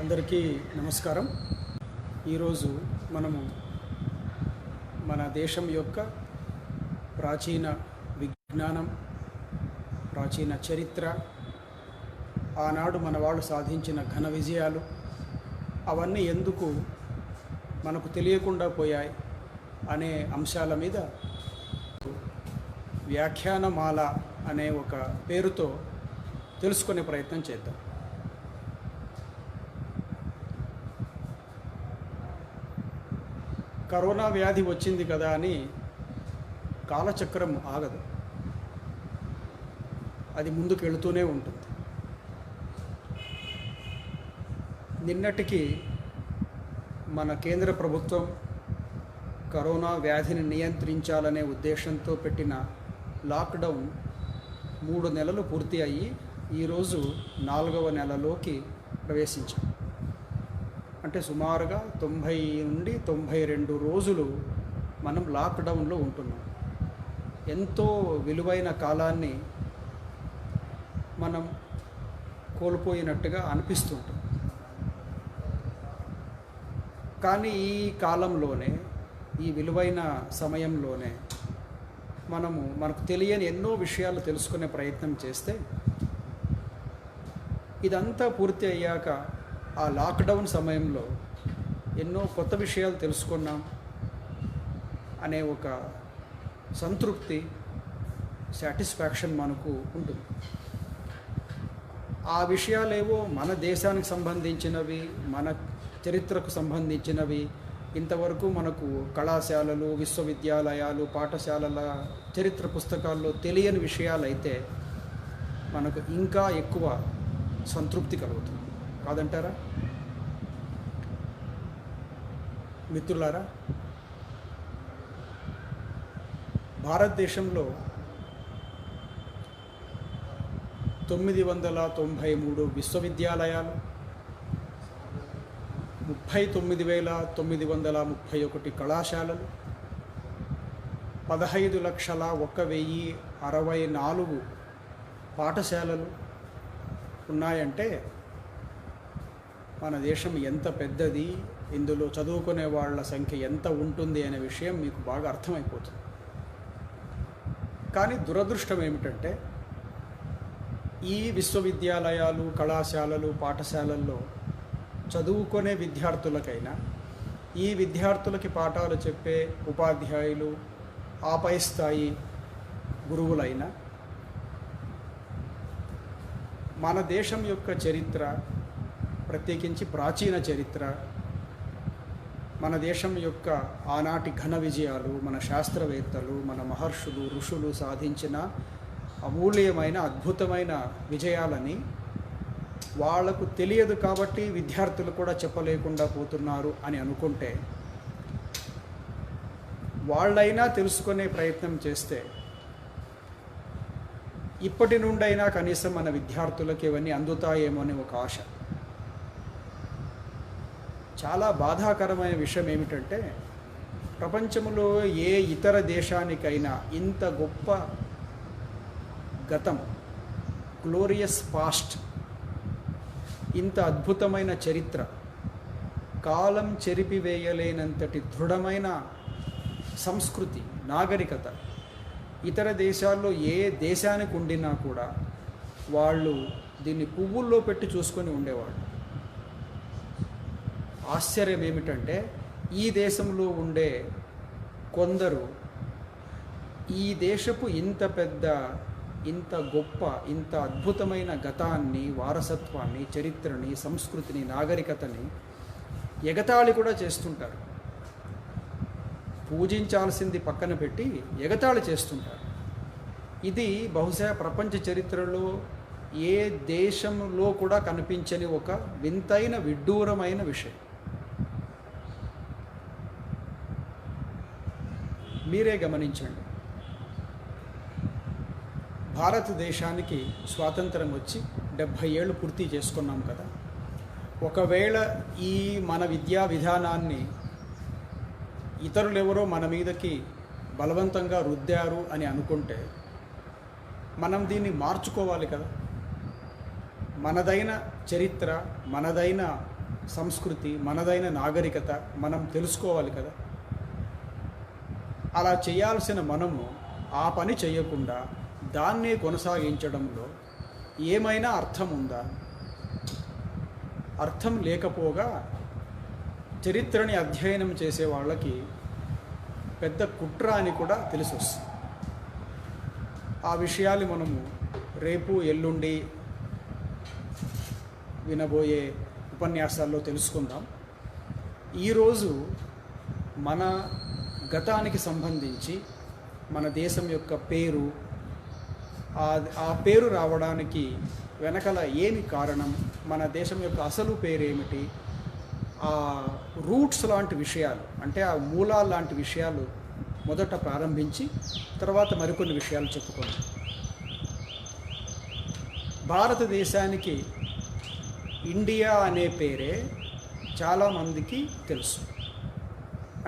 అందరికీ నమస్కారం. ఈరోజు మనము మన దేశం యొక్క ప్రాచీన విజ్ఞానం, ప్రాచీన చరిత్ర, ఆనాడు మన వాళ్ళు సాధించిన ఘన విజయాలు అవన్నీ ఎందుకు మనకు తెలియకుండా పోయాయి అనే అంశాల మీద వ్యాఖ్యానమాల అనే ఒక పేరుతో తెలుసుకునే ప్రయత్నం చేద్దాం. కరోనా వ్యాధి వచ్చింది కదా అని కాలచక్రం ఆగదు, అది ముందుకు వెళుతూనే ఉంటుంది. నిన్నటికి మన కేంద్ర ప్రభుత్వం కరోనా వ్యాధిని నియంత్రించాలనే ఉద్దేశంతో పెట్టిన లాక్డౌన్ 3 నెలలు పూర్తి అయ్యి ఈరోజు 4వ నెలలోకి ప్రవేశించాం. అంటే సుమారుగా 90 నుండి 92 రోజులు మనం లాక్డౌన్లో ఉంటున్నాం. ఎంతో విలువైన కాలాన్ని మనం కోల్పోయినట్టుగా అనిపిస్తుంటుంది. కానీ ఈ కాలంలోనే, ఈ విలువైన సమయంలోనే మనకు తెలియని ఎన్నో విషయాలు తెలుసుకునే ప్రయత్నం చేస్తే ఇదంతా పూర్తి అయ్యాక ఆ లాక్డౌన్ సమయంలో ఎన్నో కొత్త విషయాలు తెలుసుకున్నాం అనే ఒక సంతృప్తి, సాటిస్ఫాక్షన్ మనకు ఉంటుంది. ఆ విషయాలేవో మన దేశానికి సంబంధించినవి, మన చరిత్రకు సంబంధించినవి. ఇంతవరకు మనకు కళాశాలలు, విశ్వవిద్యాలయాలు, పాఠశాలల చరిత్ర పుస్తకాల్లో తెలియని విషయాలైతే మనకు ఇంకా ఎక్కువ సంతృప్తి కలుగుతుంది, కాదంటారా మిత్రులారా? భారతదేశంలో 993 విశ్వవిద్యాలయాలు, 39,931 కళాశాలలు, 15,01,064 పాఠశాలలు ఉన్నాయంటే మన దేశం ఎంత పెద్దది, ఇందులో చదువుకునే వాళ్ళ సంఖ్య ఎంత ఉంటుంది అనే విషయం మీకు బాగా అర్థమైపోతుంది. కానీ దురదృష్టం ఏమిటంటే ఈ విశ్వవిద్యాలయాలు, కళాశాలలు, పాఠశాలల్లో చదువుకునే విద్యార్థులకైనా, ఈ విద్యార్థులకి పాఠాలు చెప్పే ఉపాధ్యాయులు, ఆపై స్థాయి గురువులైనా మన దేశం యొక్క చరిత్ర, ప్రత్యేకించి ప్రాచీన చరిత్ర, మన దేశం యొక్క ఆనాటి ఘన విజయాలు, మన శాస్త్రవేత్తలు, మన మహర్షులు, ఋషులు సాధించిన అమూల్యమైన అద్భుతమైన విజయాలని వాళ్లకు తెలియదు కాబట్టి విద్యార్థులు కూడా చెప్పలేకుండా పోతున్నారు అని అనుకుంటే, వాళ్ళైనా తెలుసుకునే ప్రయత్నం చేస్తే ఇప్పటి నుండైనా కనీసం మన విద్యార్థులకు ఇవన్నీ అందుతాయేమో అని ఒక ఆశ. చాలా బాధాకరమైన విషయం ఏమిటంటే ప్రపంచంలో ఏ ఇతర దేశానికైనా ఇంత గొప్ప గతం, గ్లోరియస్ పాస్ట్, ఇంత అద్భుతమైన చరిత్ర, కాలం చెరిపివేయలేనంతటి దృఢమైన సంస్కృతి, నాగరికత ఇతర దేశాల్లో ఏ దేశానికి ఉండినా కూడా వాళ్ళు దీన్ని పువ్వుల్లో పెట్టి చూసుకొని ఉండేవాళ్ళు. ఆశ్చర్యం ఏమిటంటే ఈ దేశంలో ఉండే కొందరు ఈ దేశపు ఇంత పెద్ద, ఇంత గొప్ప, ఇంత అద్భుతమైన గతాన్ని, వారసత్వాన్ని, చరిత్రని, సంస్కృతిని, నాగరికతని ఎగతాళి కూడా చేస్తుంటారు. పూజించాల్సింది పక్కన పెట్టి ఎగతాళి చేస్తుంటారు. ఇది బహుశా ప్రపంచ చరిత్రలో ఏ దేశంలో కూడా కనిపించని ఒక వింతైన, విడ్డూరమైన విషయం. మీరే గమనించండి. భారతదేశానికి స్వాతంత్రం వచ్చి 70 ఏళ్ళు పూర్తి చేసుకున్నాం కదా. ఒకవేళ ఈ మన విద్యా విధానాన్ని ఇతరులెవరో మన మీదకి బలవంతంగా రుద్దారు అని అనుకుంటే మనం దీన్ని మార్చుకోవాలి కదా. మనదైన చరిత్ర, మనదైన సంస్కృతి, మనదైన నాగరికత మనం తెలుసుకోవాలి కదా. అలా చేయాల్సిన మనము ఆ పని చేయకుండా దాన్నే కొనసాగించడంలో ఏమైనా అర్థం ఉందా? అర్థం లేకపోగా చరిత్రని అధ్యయనం చేసే వాళ్ళకి పెద్ద కుట్ర అని కూడా తెలిసొస్తుంది. ఆ విషయాలు మనము రేపు ఎల్లుండి వినబోయే ఉపన్యాసాల్లో తెలుసుకుందాం. ఈరోజు మన గతానికి సంబంధించి మన దేశం యొక్క పేరు, ఆ పేరు రావడానికి వెనకల ఏమి కారణం, మన దేశం యొక్క అసలు పేరు ఏమిటి, ఆ రూట్స్ లాంటి విషయాలు, అంటే ఆ మూలాలు లాంటి విషయాలు మొదట ప్రారంభించి తర్వాత మరికొన్ని విషయాలు చెప్పుకుందాం. భారతదేశానికి ఇండియా అనే పేరే చాలామందికి తెలుసు.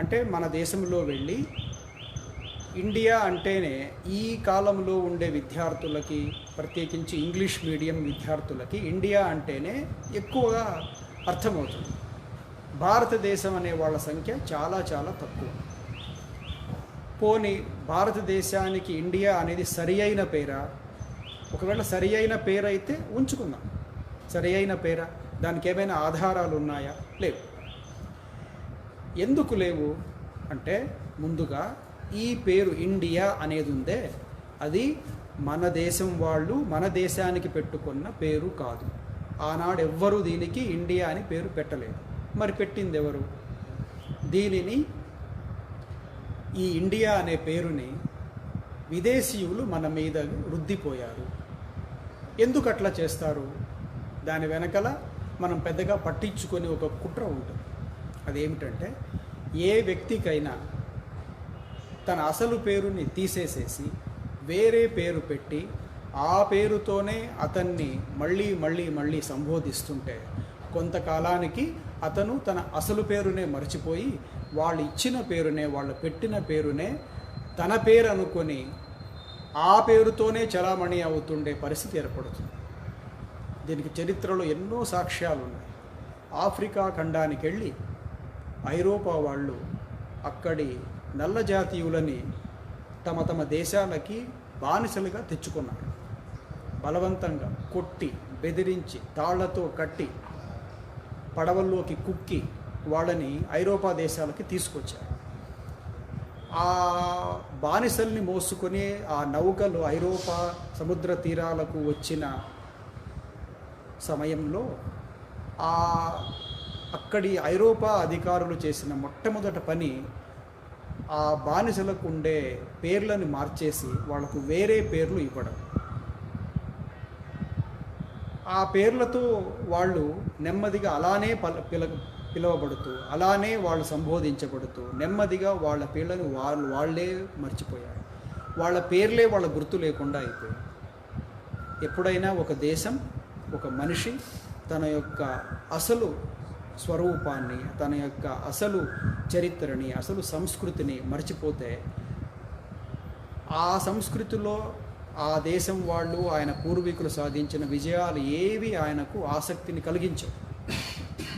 అంటే మన దేశంలో వెళ్ళి ఇండియా అంటేనే ఈ కాలంలో ఉండే విద్యార్థులకి, ప్రత్యేకించి ఇంగ్లీష్ మీడియం విద్యార్థులకి ఇండియా అంటేనే ఎక్కువగా అర్థమవుతుంది. భారతదేశం అనే వాళ్ళ సంఖ్య చాలా చాలా తక్కువ. పోనీ భారతదేశానికి ఇండియా అనేది సరి అయిన పేరా? ఒకవేళ సరి అయిన పేరు అయితే ఉంచుకుందాం. సరి అయిన పేరా? దానికి ఏమైనా ఆధారాలు ఉన్నాయా? లేవు. ఎందుకు లేవు అంటే, ముందుగా ఈ పేరు ఇండియా అనేది ఉందే, అది మన దేశం వాళ్ళు మన దేశానికి పెట్టుకున్న పేరు కాదు. ఆనాడు ఎవ్వరూ దీనికి ఇండియా అని పేరు పెట్టలేదు. మరి పెట్టింది ఎవరు? దీనిని, ఈ ఇండియా అనే పేరుని విదేశీయులు మన మీద రుద్దిపోయారు. ఎందుకు అట్లా చేస్తారు? దాని వెనకల మనం పెద్దగా పట్టించుకొని ఒక కుట్ర ఉంటుంది. అదేమిటంటే, ఏ వ్యక్తికైనా తన అసలు పేరుని తీసేసేసి వేరే పేరు పెట్టి ఆ పేరుతోనే అతన్ని మళ్ళీ మళ్ళీ మళ్ళీ సంబోధిస్తుంటే కొంతకాలానికి అతను తన అసలు పేరునే మర్చిపోయి వాళ్ళు ఇచ్చిన పేరునే, వాళ్ళు పెట్టిన పేరునే తన పేరు అనుకొని ఆ పేరుతోనే చలామణి అవుతుండే పరిస్థితి ఏర్పడుతుంది. దీనికి చరిత్రలో ఎన్నో సాక్ష్యాలు ఉన్నాయి. ఆఫ్రికా ఖండానికి వెళ్ళి ఐరోపా వాళ్ళు అక్కడి నల్ల జాతీయులని తమ తమ దేశాలకి బానిసలుగా తెచ్చుకున్నారు. బలవంతంగా కొట్టి, బెదిరించి, తాళ్లతో కట్టి, పడవల్లోకి కుక్కి వాళ్ళని ఐరోపా దేశాలకి తీసుకొచ్చారు. ఆ బానిసల్ని మోసుకొని ఆ నౌకలు ఐరోపా సముద్ర తీరాలకు వచ్చిన సమయంలో అక్కడి ఐరోపా అధికారులు చేసిన మొట్టమొదటి పని ఆ బానిసలకు ఉండే పేర్లను మార్చేసి వాళ్లకు వేరే పేర్లు ఇవ్వడం. ఆ పేర్లతో వాళ్ళు నెమ్మదిగా అలానే పిలువబడుతూ, అలానే వాళ్ళు సంబోధించబడుతూ నెమ్మదిగా వాళ్ళ పేర్లను వాళ్ళే మర్చిపోయారు. వాళ్ళ పేర్లే వాళ్ళ గుర్తు లేకుండా అయిపోయాయి. ఎప్పుడైనా ఒక దేశం, ఒక మనిషి తన యొక్క అసలు స్వరూపాన్ని, తన యొక్క అసలు చరిత్రని, అసలు సంస్కృతిని మర్చిపోతే ఆ సంస్కృతిలో ఆ దేశం వాళ్ళు, ఆయన పూర్వీకులు సాధించిన విజయాలు ఏవి ఆయనకు ఆసక్తిని కలిగించవు,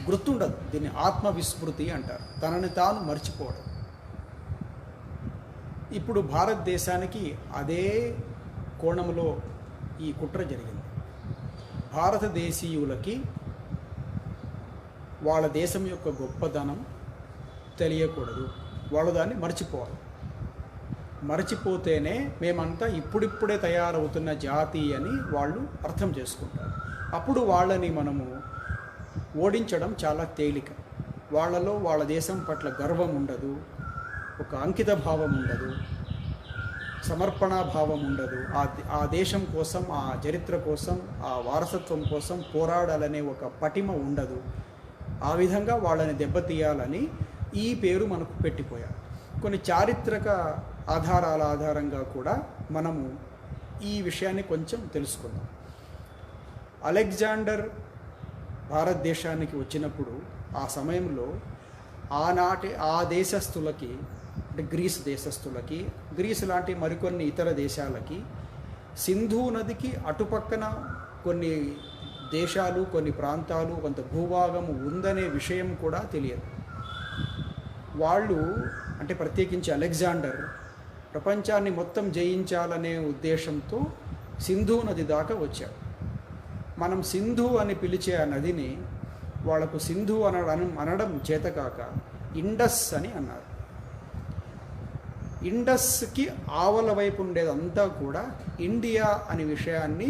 గుర్తుండదు. దీన్ని ఆత్మవిస్మృతి అంటారు, తనని తాను మర్చిపోవడం. ఇప్పుడు భారతదేశానికి అదే కోణంలో ఈ కుట్ర జరిగింది. భారతదేశీయులకి వాళ్ళ దేశం యొక్క గొప్పదనం తెలియకూడదు, వాళ్ళు దాన్ని మర్చిపోవాలి. మర్చిపోతేనే మేమంతా ఇప్పుడిప్పుడే తయారవుతున్న జాతి అని వాళ్ళు అర్థం చేసుకుంటారు. అప్పుడు వాళ్ళని మనము ఓడించడం చాలా తేలిక. వాళ్ళలో వాళ్ళ దేశం పట్ల గర్వం ఉండదు, ఒక అంకిత భావం ఉండదు, సమర్పణాభావం ఉండదు. ఆ దేశం కోసం, ఆ చరిత్ర కోసం, ఆ వారసత్వం కోసం పోరాడాలనే ఒక పటిమ ఉండదు. ఆ విధంగా వాళ్ళని దెబ్బతీయాలని ఈ పేరు మనకు పెట్టిపోయారు. కొన్ని చారిత్రక ఆధారాల ఆధారంగా కూడా మనము ఈ విషయాన్ని కొంచెం తెలుసుకుందాం. అలెగ్జాండర్ భారతదేశానికి వచ్చినప్పుడు ఆ సమయంలో ఆనాటి ఆ దేశస్థులకి, అంటే గ్రీస్ దేశస్థులకి, గ్రీస్ లాంటి మరికొన్ని ఇతర దేశాలకి సింధు నదికి అటుపక్కన కొన్ని దేశాలు, కొన్ని ప్రాంతాలు, కొంత భూభాగం ఉందనే విషయం కూడా తెలియదు. వాళ్ళు అంటే ప్రత్యేకించి అలెగ్జాండర్ ప్రపంచాన్ని మొత్తం జయించాలనే ఉద్దేశంతో సింధు నది దాకా వచ్చాడు. మనం సింధు అని పిలిచే ఆ నదిని వాళ్లకు సింధు అనడం చేతకాక ఇండస్ అని అన్నారు. ఇండస్కి ఆవల వైపు ఉండేదంతా కూడా ఇండియా అనే విషయాన్ని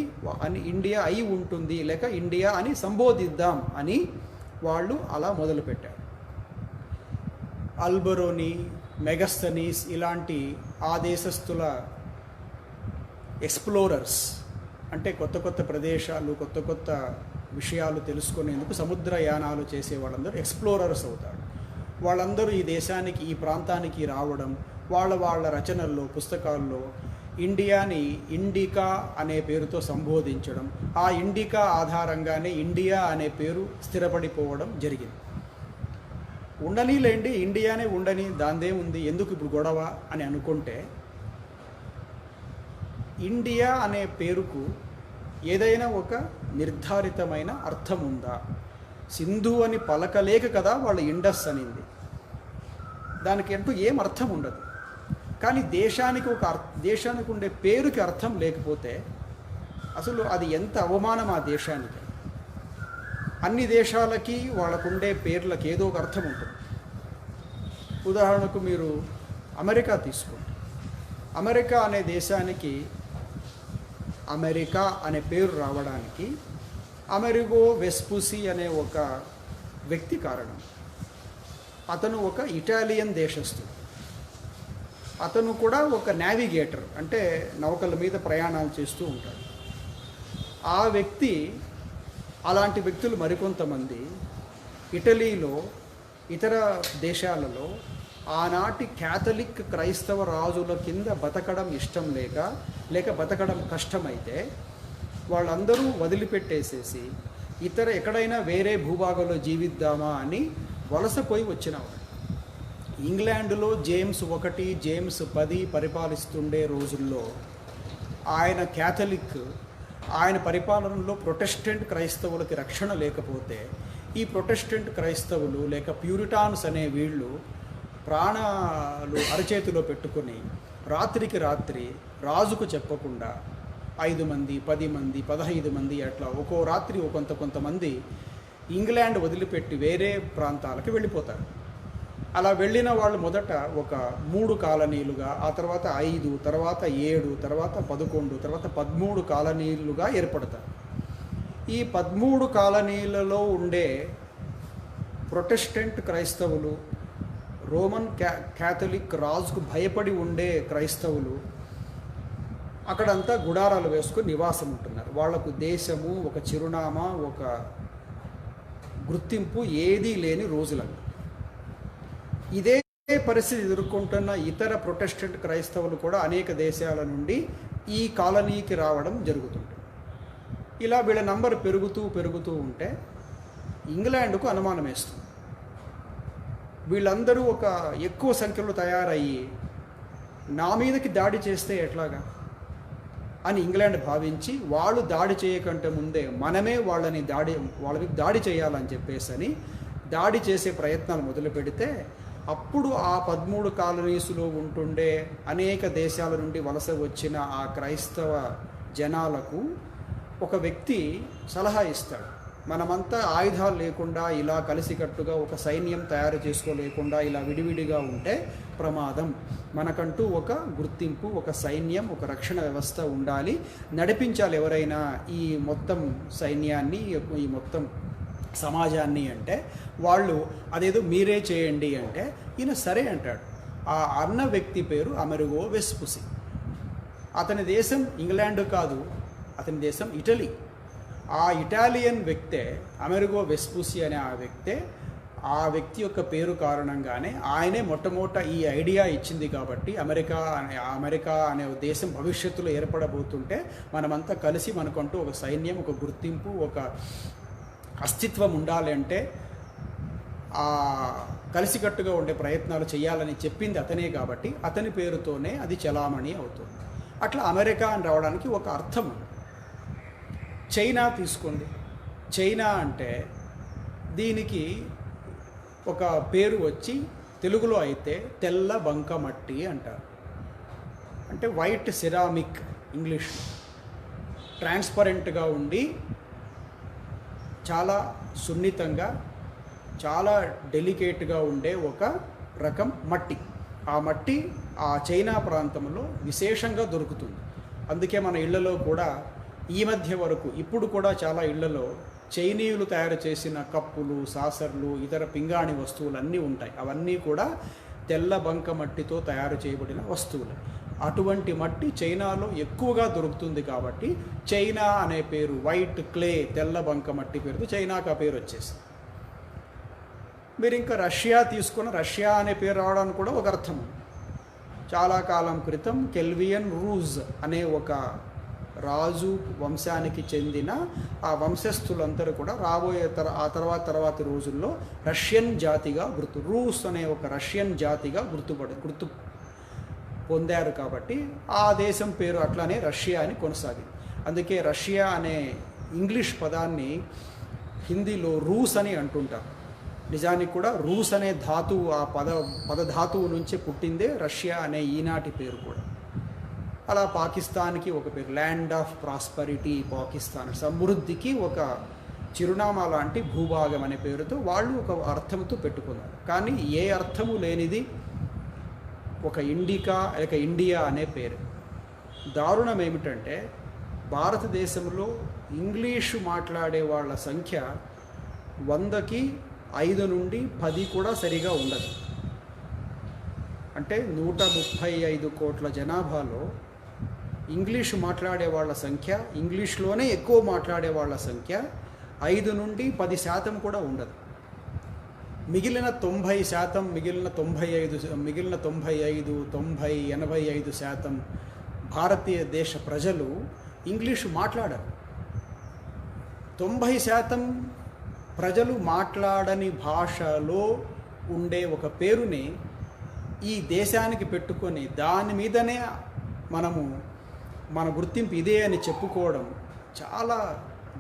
ఇండియా అయి ఉంటుంది, లేక ఇండియా అని సంబోధిద్దాం అని వాళ్ళు అలా మొదలుపెట్టారు. అల్బరోని, మెగస్తనీస్ ఇలాంటి ఆ దేశస్థుల ఎక్స్ప్లోరర్స్, అంటే కొత్త కొత్త ప్రదేశాలు, కొత్త కొత్త విషయాలు తెలుసుకునేందుకు సముద్రయానాలు చేసే వాళ్ళందరూ ఎక్స్ప్లోరర్స్ అవుతారు. వాళ్ళందరూ ఈ దేశానికి, ఈ ప్రాంతానికి రావడం, వాళ్ళ రచనల్లో, పుస్తకాల్లో ఇండియాని ఇండికా అనే పేరుతో సంబోధించడం, ఆ ఇండికా ఆధారంగానే ఇండియా అనే పేరు స్థిరపడిపోవడం జరిగింది. ఉండనీలేండి, ఇండియానే ఉండని, దాందే ఉంది, ఎందుకు ఇప్పుడు గొడవ అని అనుకుంటే, ఇండియా అనే పేరుకు ఏదైనా ఒక నిర్ధారితమైన అర్థం ఉందా? సింధు అని పలకలేక కదా వాళ్ళు ఇండస్ అనింది. దానికి అంటూ ఏం అర్థం ఉండదు. కానీ దేశానికి ఉండే పేరుకి అర్థం లేకపోతే అసలు అది ఎంత అవమానం ఆ దేశానికి. అన్ని దేశాలకి వాళ్ళకుండే పేర్లకి ఏదో ఒక అర్థం ఉంటుంది. ఉదాహరణకు మీరు అమెరికా తీసుకోండి. అమెరికా అనే దేశానికి అమెరికా అనే పేరు రావడానికి అమెరిగో వెస్పుసి అనే ఒక వ్యక్తి కారణం. అతను ఒక ఇటాలియన్ దేశస్థుడు. అతను కూడా ఒక నావిగేటర్, అంటే నౌకల మీద ప్రయాణాలు చేస్తూ ఉంటాడు. ఆ వ్యక్తి, అలాంటి వ్యక్తులు మరికొంతమంది ఇటలీలో, ఇతర దేశాలలో ఆనాటి క్యాథలిక్ క్రైస్తవ రాజుల కింద బతకడం ఇష్టం లేక బతకడం కష్టమైతే వాళ్ళందరూ వదిలిపెట్టేసేసి ఎక్కడైనా వేరే భూభాగంలో జీవిద్దామా అని వలసపోయి వచ్చినవాడు. ఇంగ్లాండ్లో జేమ్స్ 1, జేమ్స్ 10 పరిపాలిస్తుండే రోజుల్లో ఆయన క్యాథలిక్, ఆయన పరిపాలనలో ప్రొటెస్టెంట్ క్రైస్తవులకి రక్షణ లేకపోతే ఈ ప్రొటెస్టెంట్ క్రైస్తవులు లేక ప్యూరిటాన్స్ అనే వీళ్ళు ప్రాణాలు అరచేతిలో పెట్టుకొని రాత్రికి రాత్రి రాజుకు చెప్పకుండా 5 మంది, 10 మంది, 15 మంది అట్లా ఒక్కో రాత్రి కొంతమంది ఇంగ్లాండ్ వదిలిపెట్టి వేరే ప్రాంతాలకు వెళ్ళిపోతారు. అలా వెళ్ళిన వాళ్ళు మొదట ఒక 3 కాలనీలుగా, ఆ తర్వాత 5, తర్వాత 7, తర్వాత 11, తర్వాత 13 కాలనీలుగా ఏర్పడతారు. ఈ 13 కాలనీలలో ఉండే ప్రొటెస్టెంట్ క్రైస్తవులు, రోమన్ క్యాథలిక్ రాజుకు భయపడి ఉండే క్రైస్తవులు అక్కడంతా గుడారాలు వేసుకొని నివాసం ఉంటున్నారు. వాళ్లకు దేశము, ఒక చిరునామా, ఒక గుర్తింపు ఏదీ లేని రోజులను. ఇదే పరిస్థితి ఎదుర్కొంటున్న ఇతర ప్రొటెస్టెంట్ క్రైస్తవులు కూడా అనేక దేశాల నుండి ఈ కాలనీకి రావడం జరుగుతుంది. ఇలా వీళ్ళ నంబర్ పెరుగుతూ ఉంటే ఇంగ్లాండ్కు అనుమానం వేస్తుంది. వీళ్ళందరూ ఒక ఎక్కువ సంఖ్యలో తయారయ్యి నా మీదకి దాడి చేస్తే ఎట్లాగా అని ఇంగ్లాండ్ భావించి, వాళ్ళు దాడి చేయకంటే ముందే మనమే వాళ్ళ మీద దాడి చేయాలని చెప్పేసి దాడి చేసే ప్రయత్నాలు మొదలు పెడితే, అప్పుడు ఆ 13 కాలనీస్లో ఉంటుండే అనేక దేశాల నుండి వలస వచ్చిన ఆ క్రైస్తవ జనాలకు ఒక వ్యక్తి సలహా ఇస్తాడు. మనమంతా ఆయుధాలు లేకుండా ఇలా కలిసికట్టుగా ఒక సైన్యం తయారు చేసుకోలేకుండా ఇలా విడివిడిగా ఉంటే ప్రమాదం. మనకంటూ ఒక గుర్తింపు, ఒక సైన్యం, ఒక రక్షణ వ్యవస్థ ఉండాలి, నడిపించాలి ఎవరైనా ఈ మొత్తం సైన్యాన్ని, ఈ మొత్తం సమాజాన్ని అంటే వాళ్ళు అదేదో మీరే చేయండి అంటే ఈయన సరే అంటాడు. ఆ అన్న వ్యక్తి పేరు అమెరిగో వెస్పుసి. అతని దేశం ఇంగ్లాండ్ కాదు, అతని దేశం ఇటలీ. ఆ ఇటాలియన్ వ్యక్తే, అమెరిగో వెస్పుసి అనే ఆ వ్యక్తి యొక్క పేరు కారణంగానే ఆయనే మొట్టమొదట ఈ ఐడియా ఇచ్చింది. కాబట్టి అమెరికా అనే దేశం భవిష్యత్తులో ఏర్పడబోతుంటే మనమంతా కలిసి మనకంటూ ఒక సైన్యం, ఒక గుర్తింపు, ఒక అస్తిత్వం ఉండాలి అంటే ఆ కలిసికట్టుగా ఉండే ప్రయత్నాలు చేయాలని చెప్పింది అతనే. కాబట్టి అతని పేరుతోనే అది చలామణి అవుతుంది. అట్లా అమెరికా అని రావడానికి ఒక అర్థం. చైనా తీసుకోండి. చైనా అంటే దీనికి ఒక పేరు వచ్చి తెలుగులో అయితే తెల్ల బంక మట్టి అంటారు. అంటే వైట్ సిరామిక్ ఇంగ్లీష్లో, ట్రాన్స్పరెంట్గా ఉండి చాలా సున్నితంగా చాలా డెలికేట్గా ఉండే ఒక రకం మట్టి. ఆ మట్టి ఆ చైనా ప్రాంతంలో విశేషంగా దొరుకుతుంది. అందుకే మన ఇళ్లలో కూడా ఈ మధ్య వరకు ఇప్పుడు కూడా చాలా ఇళ్లలో చైనీయులు తయారు చేసిన కప్పులు, సాసర్లు, ఇతర పింగాణి వస్తువులు అన్నీ ఉంటాయి. అవన్నీ కూడా తెల్ల బంక మట్టితో తయారు చేయబడిన వస్తువులు. అటువంటి మట్టి చైనాలో ఎక్కువగా దొరుకుతుంది కాబట్టి చైనా అనే పేరు, వైట్ క్లే, తెల్ల బంక మట్టి పేరుతో చైనాకు ఆ పేరు వచ్చేసింది. మీరు ఇంకా రష్యా తీసుకున్న, రష్యా అనే పేరు రావడానికి కూడా ఒక అర్థం. చాలా కాలం క్రితం కెల్వియన్ రూజ్ అనే ఒక రాజు వంశానికి చెందిన ఆ వంశస్థులందరూ కూడా ఆ తర్వాత రోజుల్లో రష్యన్ జాతిగా రూస్ అనే ఒక రష్యన్ జాతిగా గుర్తు పొందారు. కాబట్టి ఆ దేశం పేరు అట్లానే రష్యా అని కొనసాగింది. అందుకే రష్యా అనే ఇంగ్లీష్ పదాన్ని హిందీలో రూస్ అని అంటుంటారు. నిజానికి కూడా రూస్ అనే ధాతువు, ఆ పదధాతువు నుంచి పుట్టిందే రష్యా అనే ఈనాటి పేరు కూడా. అలా పాకిస్తాన్కి ఒక పేరు, ల్యాండ్ ఆఫ్ ప్రాస్పరిటీ పాకిస్తాన్, సమృద్ధికి ఒక చిరునామా లాంటి భూభాగం అనే పేరుతో వాళ్ళు ఒక అర్థంతో పెట్టుకున్నారు. కానీ ఏ అర్థము లేనిది ఒక ఇండియా అనే పేరు. దారుణం ఏమిటంటే భారతదేశంలో ఇంగ్లీషు మాట్లాడే వాళ్ళ సంఖ్య 100కి 5 నుండి 10 కూడా సరిగా ఉండదు. అంటే 135 కోట్ల జనాభాలో ఇంగ్లీషు మాట్లాడే వాళ్ళ సంఖ్య, ఇంగ్లీష్లోనే ఎక్కువ మాట్లాడే వాళ్ళ సంఖ్య 5 నుండి 10% కూడా ఉండదు. మిగిలిన 90%, మిగిలిన 85% భారతీయ దేశ ప్రజలు ఇంగ్లీషు మాట్లాడరు. 90% ప్రజలు మాట్లాడని భాషలో ఉండే ఒక పేరుని ఈ దేశానికి పెట్టుకొని దాని మీదనే మనము మన గుర్తింపు ఇదే అని చెప్పుకోవడం చాలా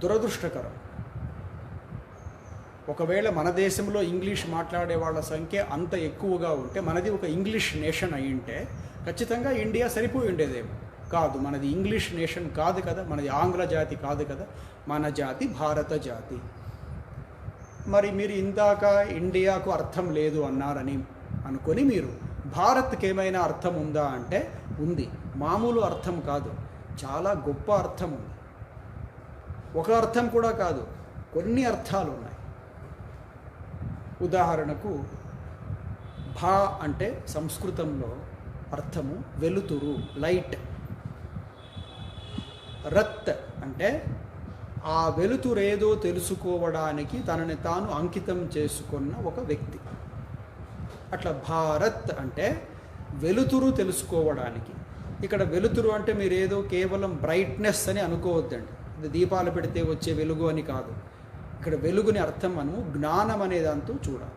దురదృష్టకరం. ఒకవేళ మన దేశంలో ఇంగ్లీష్ మాట్లాడే వాళ్ళ సంఖ్య అంత ఎక్కువగా ఉంటే, మనది ఒక ఇంగ్లీష్ నేషన్ అయి ఉంటే ఖచ్చితంగా ఇండియా సరిపోయి ఉండేదేమో. కాదు, మనది ఇంగ్లీష్ నేషన్ కాదు కదా, మనది ఆంగ్ల జాతి కాదు కదా, మన జాతి భారత జాతి. మరి మీరు ఇందాక ఇండియాకు అర్థం లేదు అన్నారని అనుకొని మీరు భారత్కి ఏమైనా అర్థం ఉందా అంటే ఉంది. మామూలు అర్థం కాదు, చాలా గొప్ప అర్థం ఉంది. ఒక అర్థం కూడా కాదు, కొన్ని అర్థాలు ఉన్నాయి. ఉదాహరణకు భా అంటే సంస్కృతంలో అర్థము వెలుతురు, లైట్. రత్ అంటే ఆ వెలుతురేదో తెలుసుకోవడానికి తనని తాను అంకితం చేసుకున్న ఒక వ్యక్తి. అట్లా భారత్ అంటే వెలుతురు తెలుసుకోవడానికి. ఇక్కడ వెలుతురు అంటే మీరు ఏదో కేవలం బ్రైట్నెస్ అని అనుకోవద్దండి, ఇది దీపాలు పెడితే వచ్చే వెలుగు అని కాదు. ఇక్కడ వెలుగుని అర్థం మనము జ్ఞానం అనే దాంతో చూడాలి.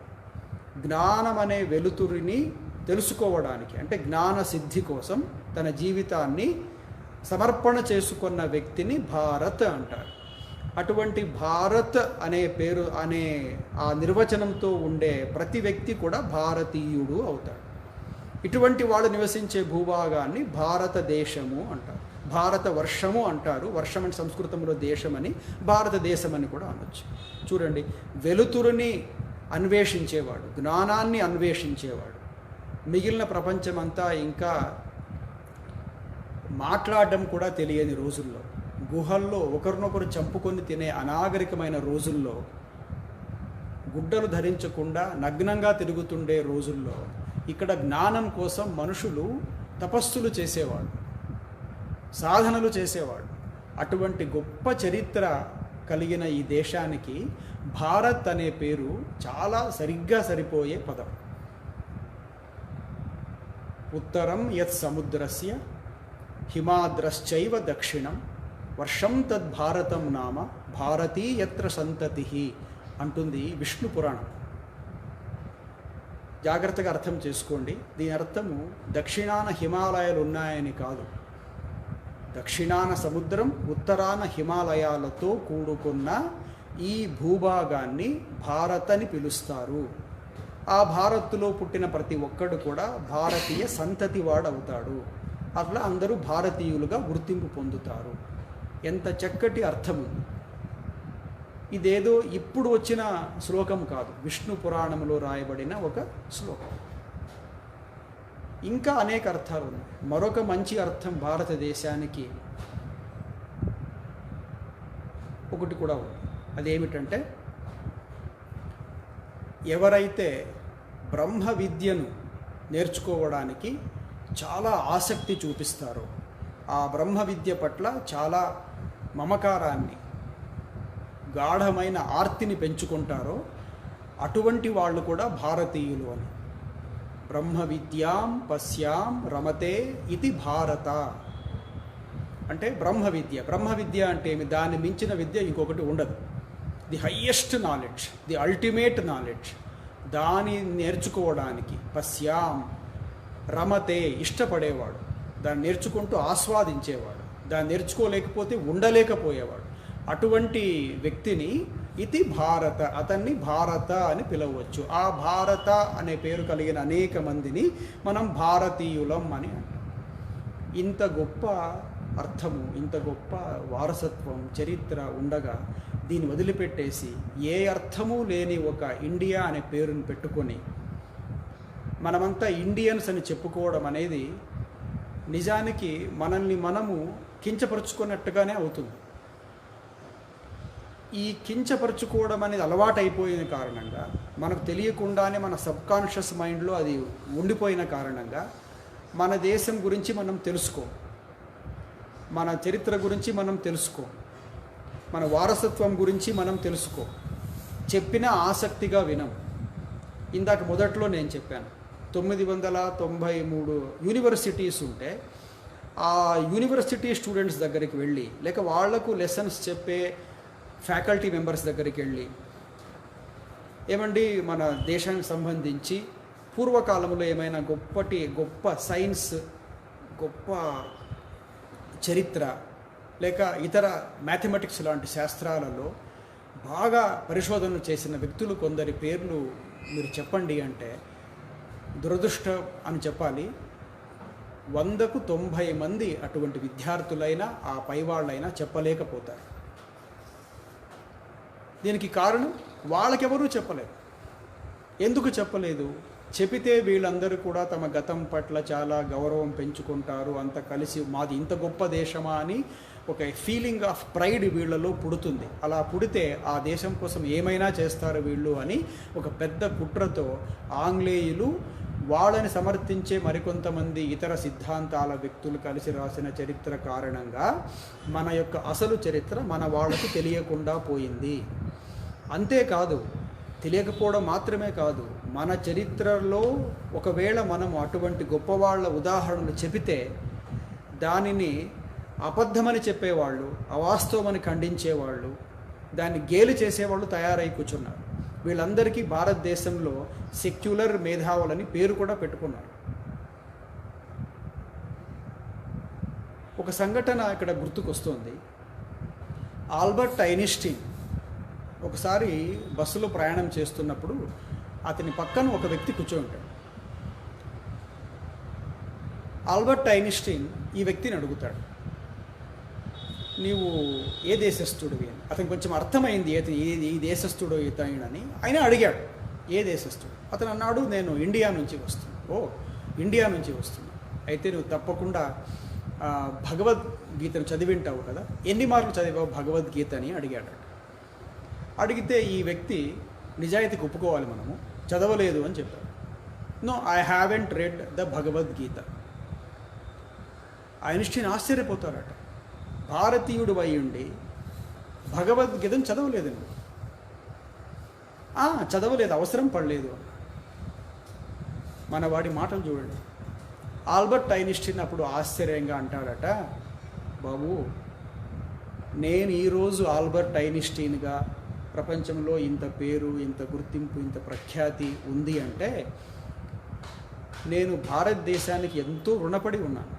జ్ఞానం అనే వెలుతురిని తెలుసుకోవడానికి, అంటే జ్ఞాన సిద్ధి కోసం తన జీవితాన్ని సమర్పణ చేసుకున్న వ్యక్తిని భారత్ అంటారు. అటువంటి భారత్ అనే పేరు అనే ఆ నిర్వచనంతో ఉండే ప్రతి వ్యక్తి కూడా భారతీయుడు అవుతాడు. ఇటువంటి వాళ్ళు నివసించే భూభాగాన్ని భారతదేశము అంటారు, భారతవర్షము అంటారు. వర్షం అంటే సంస్కృతంలో దేశమని, భారతదేశం అని కూడా అనొచ్చు. చూడండి, వెలుతురుని అన్వేషించేవాడు, జ్ఞానాన్ని అన్వేషించేవాడు. మిగిలిన ప్రపంచమంతా ఇంకా మాట్లాడడం కూడా తెలియని రోజుల్లో, గుహల్లో ఒకరినొకరు చంపుకొని తినే అనాగరికమైన రోజుల్లో, గుడ్డలు ధరించకుండా నగ్నంగా తిరుగుతుండే రోజుల్లో ఇక్కడ జ్ఞానం కోసం మనుషులు తపస్సులు చేసేవాడు, సాధనలు చేసేవాడు. అటువంటి గొప్ప చరిత్ర కలిగిన ఈ దేశానికి భారత్ అనే పేరు చాలా సరిగ్గా సరిపోయే పదం. ఉత్తరం యత్ సముద్రస్య హిమాద్రశ్చైవ దక్షిణం వర్షం తద్భారతం నామ భారతీ యత్ర సంతతి అంటుంది విష్ణు పురాణం. జాగ్రత్తగా అర్థం చేసుకోండి. దీని అర్థము దక్షిణాన హిమాలయాలు ఉన్నాయని కాదు. దక్షిణాన సముద్రం, ఉత్తరాన హిమాలయాలతో కూడుకున్న ఈ భూభాగాన్ని భారత్ అని పిలుస్తారు. ఆ భారత్తులో పుట్టిన ప్రతి ఒక్కడు కూడా భారతీయ సంతతి వాడవుతాడు. అట్లా అందరూ భారతీయులుగా గుర్తింపు పొందుతారు. ఎంత చక్కటి అర్థం ఉంది. ఇదేదో ఇప్పుడు వచ్చిన శ్లోకం కాదు, విష్ణు పురాణంలో రాయబడిన ఒక శ్లోకం. ఇంకా అనేక అర్థాలు ఉన్నాయి. మరొక మంచి అర్థం భారతదేశానికి ఒకటి కూడా ఉంది. అదేమిటంటే, ఎవరైతే బ్రహ్మ విద్యను నేర్చుకోవడానికి చాలా ఆసక్తి చూపిస్తారో, ఆ బ్రహ్మ విద్య పట్ల చాలా మమకారాన్ని, గాఢమైన ఆర్తిని పెంచుకుంటారో అటువంటి వాళ్ళు కూడా భారతీయులు అని. బ్రహ్మ విద్యాం పశ్యాం రమతే ఇది భారత అంటే బ్రహ్మ విద్య. బ్రహ్మ విద్య అంటే ఏమి? దాన్ని మించిన విద్య ఇంకొకటి ఉండదు. The highest knowledge, the ultimate knowledge. దాన్ని నేర్చుకోవడానికి పశ్యాం రమతే ఇష్టపడేవాడు, దాన్ని నేర్చుకుంటూ ఆస్వాదించేవాడు, దాన్ని నేర్చుకోలేకపోతే ఉండలేకపోయేవాడు. అటువంటి వ్యక్తిని ఇది భారత, అతన్ని భారత అని పిలవచ్చు. ఆ భారత అనే పేరు కలిగిన అనేక మందిని మనం భారతీయులం అని అంటాం. ఇంత గొప్ప అర్థము, ఇంత గొప్ప వారసత్వం, చరిత్ర ఉండగా దీన్ని వదిలిపెట్టేసి ఏ అర్థము లేని ఒక ఇండియా అనే పేరును పెట్టుకొని మనమంతా ఇండియన్స్ అని చెప్పుకోవడం అనేది నిజానికి మనల్ని మనము కించపరుచుకున్నట్టుగానే అవుతుంది. ఈ కించపరుచుకోవడం అనేది అలవాటైపోయిన కారణంగా, మనకు తెలియకుండానే మన సబ్కాన్షియస్ మైండ్లో అది ఉండిపోయిన కారణంగా మన దేశం గురించి మనం తెలుసుకో, మన చరిత్ర గురించి మనం తెలుసుకో, మన వారసత్వం గురించి మనం తెలుసుకో, చెప్పిన ఆసక్తిగా వినం. ఇందాక మొదట్లో నేను చెప్పాను 993 యూనివర్సిటీస్ ఉంటే ఆ యూనివర్సిటీ స్టూడెంట్స్ దగ్గరికి వెళ్ళి, లేక వాళ్లకు లెసన్స్ చెప్పే ఫ్యాకల్టీ మెంబర్స్ దగ్గరికి వెళ్ళి, ఏమండి మన దేశానికి సంబంధించి పూర్వకాలంలో ఏమైనా గొప్ప సైన్స్, గొప్ప చరిత్ర, లేక ఇతర మ్యాథమెటిక్స్ లాంటి శాస్త్రాలలో బాగా పరిశోధనలు చేసిన వ్యక్తులు కొందరి పేర్లు మీరు చెప్పండి అంటే, దురదృష్టం అని చెప్పాలి, 100కు 90 మంది అటువంటి విద్యార్థులైనా ఆ పైవాళ్ళైనా చెప్పలేకపోతారు. దీనికి కారణం వాళ్ళకెవరూ చెప్పలేదు. ఎందుకు చెప్పలేదు? చెబితే వీళ్ళందరూ కూడా తమ గతం పట్ల చాలా గౌరవం పెంచుకుంటారు, అంత కలిసి మాది ఇంత గొప్ప దేశమా అని ఒక ఫీలింగ్ ఆఫ్ ప్రైడ్ వీళ్ళలో పుడుతుంది. అలా పుడితే ఆ దేశం కోసం ఏమైనా చేస్తారు వీళ్ళు అని ఒక పెద్ద కుట్రతో ఆంగ్లేయులు వాళ్ళని సమర్థించే మరికొంతమంది ఇతర సిద్ధాంతాల వ్యక్తులు కలిసి రాసిన చరిత్ర కారణంగా మన యొక్క అసలు చరిత్ర మన వాళ్ళకు తెలియకుండా పోయింది. అంతేకాదు, తెలియకపోవడం మాత్రమే కాదు, మన చరిత్రలో ఒకవేళ మనం అటువంటి గొప్పవాళ్ళ ఉదాహరణలు చెబితే దానిని అబద్ధమని చెప్పేవాళ్ళు, అవాస్తవమని ఖండించేవాళ్ళు, దాన్ని గేలి చేసేవాళ్ళు తయారై కూర్చున్నారు. వీళ్ళందరికీ భారతదేశంలో సెక్యులర్ మేధావులని పేరు కూడా పెట్టుకున్నారు. ఒక సంఘటన ఇక్కడ గుర్తుకొస్తుంది. ఆల్బర్ట్ ఐన్స్టీన్ ఒకసారి బస్సులో ప్రయాణం చేస్తున్నప్పుడు అతని పక్కన ఒక వ్యక్తి కూర్చొని ఉంటాడు. ఆల్బర్ట్ ఐన్స్టీన్ ఈ వ్యక్తిని అడుగుతాడు, నీవు ఏ దేశస్థుడివి అని. అతను కొంచెం అర్థమైంది ఈ దేశస్థుడు ఇతనని. ఆయన అడిగాడు, ఏ దేశస్థుడు? అతను అన్నాడు, నేను ఇండియా నుంచి వస్తున్నాను. ఓ, ఇండియా నుంచి వస్తున్నాను, అయితే నువ్వు తప్పకుండా భగవద్గీతను చదివింటావు కదా, ఎన్ని మార్కులు చదివావు భగవద్గీత అని అడిగాడు. అడిగితే ఈ వ్యక్తి నిజాయితీకి ఒప్పుకోవాలి, మనము చదవలేదు అని చెప్పాడు. No, I haven't read the Bhagavad Gita. Einstein ఆశ్చర్యపోతారట, భారతీయుడు అయి ఉండి భగవద్గీతను చదవలేదు నువ్వు? చదవలేదు, అవసరం పడలేదు. మన వాడి మాటలు చూడండి. ఆల్బర్ట్ ఐన్స్టీన్ అప్పుడు ఆశ్చర్యంగా అంటాడట, బాబు, నేను ఈరోజు ఆల్బర్ట్ ఐన్స్టీన్గా ప్రపంచంలో ఇంత పేరు, ఇంత గుర్తింపు, ఇంత ప్రఖ్యాతి ఉంది అంటే నేను భారతదేశానికి ఎంతో రుణపడి ఉన్నాను.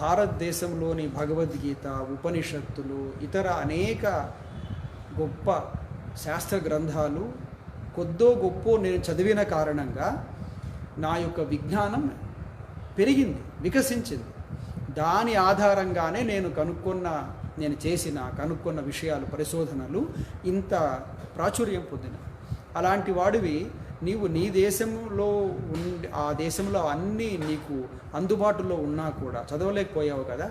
భారతదేశంలోని భగవద్గీత, ఉపనిషత్తులు, ఇతర అనేక గొప్ప శాస్త్ర గ్రంథాలు కొద్దో గొప్పో నేను చదివిన కారణంగా నా యొక్క విజ్ఞానం పెరిగింది, వికసించింది. దాని ఆధారంగానే నేను కనుక్కున్న విషయాలు, పరిశోధనలు ఇంత ప్రాచుర్యం పొందిన. అలాంటి వాడివి నీవు నీ దేశంలో ఆ దేశంలో అన్నీ నీకు అందుబాటులో ఉన్నా కూడా చదవలేకపోయావు కదా.